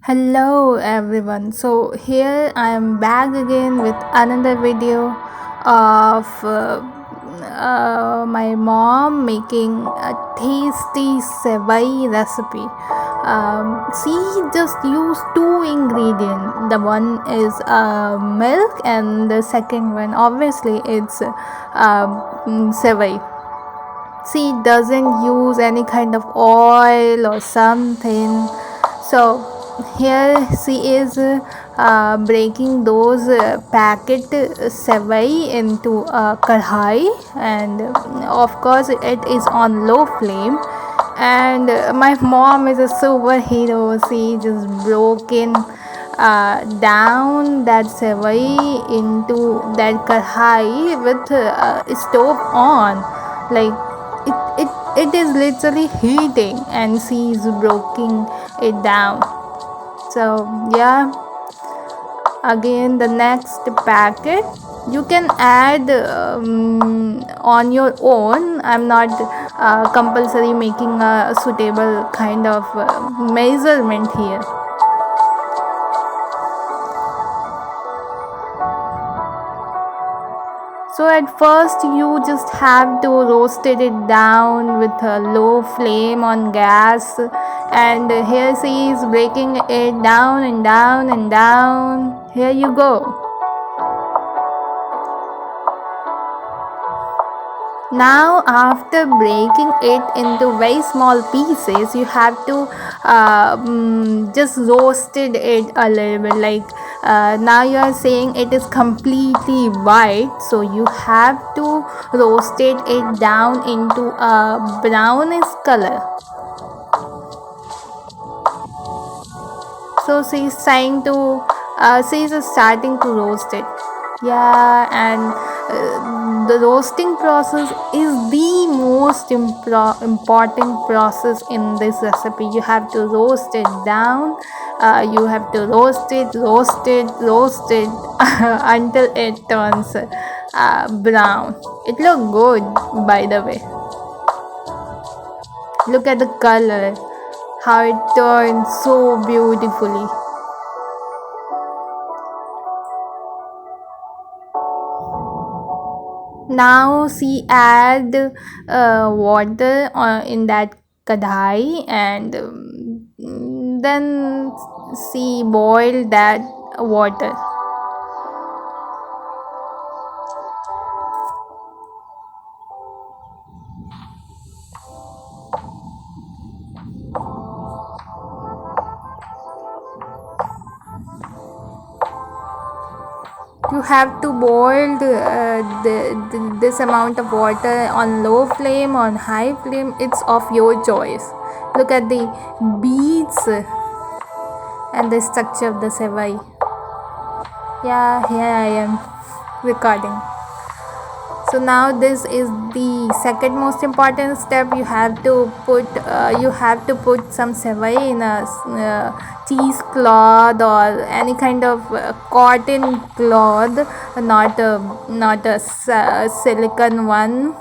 Hello everyone. So here I am back again with another video of my mom making a tasty sevai recipe. She just used two ingredients. The one is milk, and the second one obviously it's sevai. She doesn't use any kind of oil or something. So here she is breaking those packet sevai into a kadhai, and of course it is on low flame. And my mom is a superhero. She just broken down that sevai into that kadhai with stove on, like it is literally heating, and she's breaking it down. So yeah, again the next packet you can add on your own. I'm not compulsory making a suitable kind of measurement here. So at first you just have to roast it down with a low flame on gas, and here she is breaking it down and down and down. Here you go. Now after breaking it into very small pieces, you have to just roasted it a little bit, like now you are saying it is completely white, so you have to roasted it down into a brownish color. So she's trying to she's starting to roast it. Yeah, and the roasting process is the most important process in this recipe. You have to roast it down. You have to roast it until it turns brown. It looks good, by the way. Look at the color, how it turns so beautifully. Now she add water in that kadhai, and then she boil that water. You have to boil this amount of water on low flame, on high flame. It's of your choice. Look at the beads and the structure of the sevai. Yeah, here I am recording. So now this is the second most important step. You have to put some sevai in a cheesecloth or any kind of cotton cloth, not a silicone one.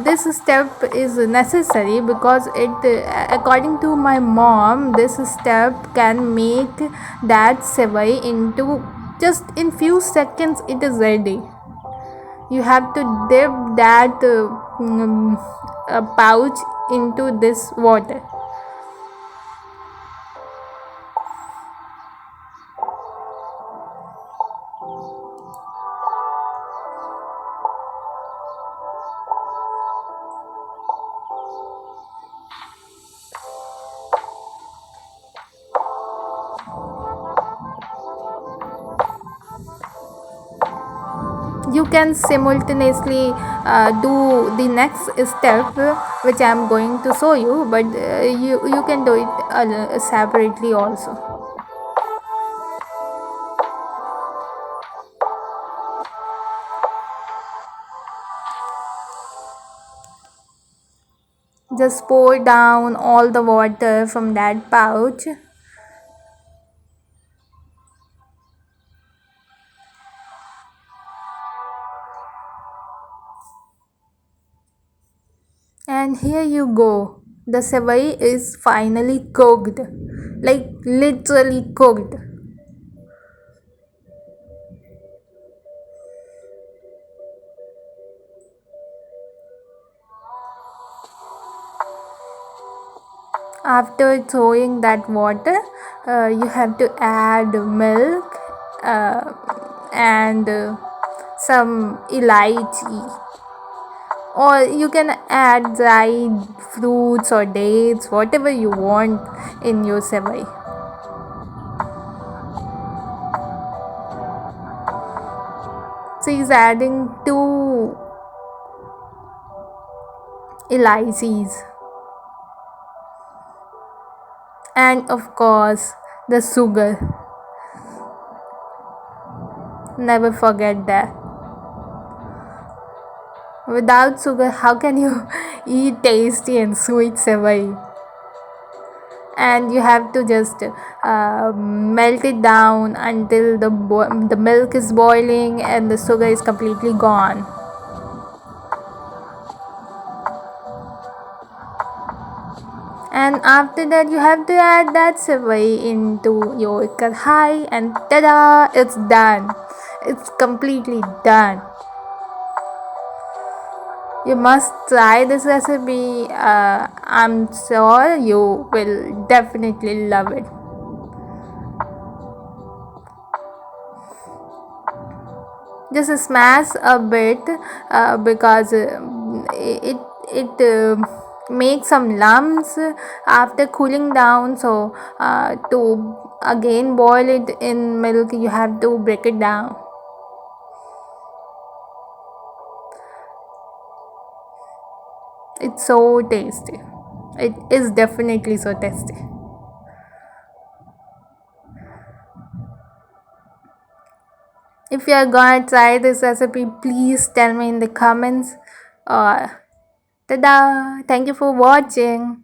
This step is necessary because according to my mom, this step can make that sevai into just in few seconds. It is ready. You have to dip that pouch into this water. You can simultaneously do the next step, which I am going to show you, but you can do it separately also. Just pour down all the water from that pouch. And here you go. The sevai is finally cooked. like literally cooked. After throwing that water, you have to add milk and some elaichi, or you can add dried fruits or dates, whatever you want in your sevai. So he's adding two elaichis, and of course the sugar. Never forget that. Without sugar, how can you eat tasty and sweet sevai? And you have to just melt it down until the milk is boiling and the sugar is completely gone. And after that, you have to add that sevai into your kadhai, and tada! It's done. It's completely done. You must try this recipe. I'm sure you will definitely love it. Just smash a bit because it makes some lumps after cooling down. So to again boil it in milk, you have to break it down. It's so tasty. It is definitely so tasty. If you are gonna try this recipe, please tell me in the comments. Tada! Thank you for watching.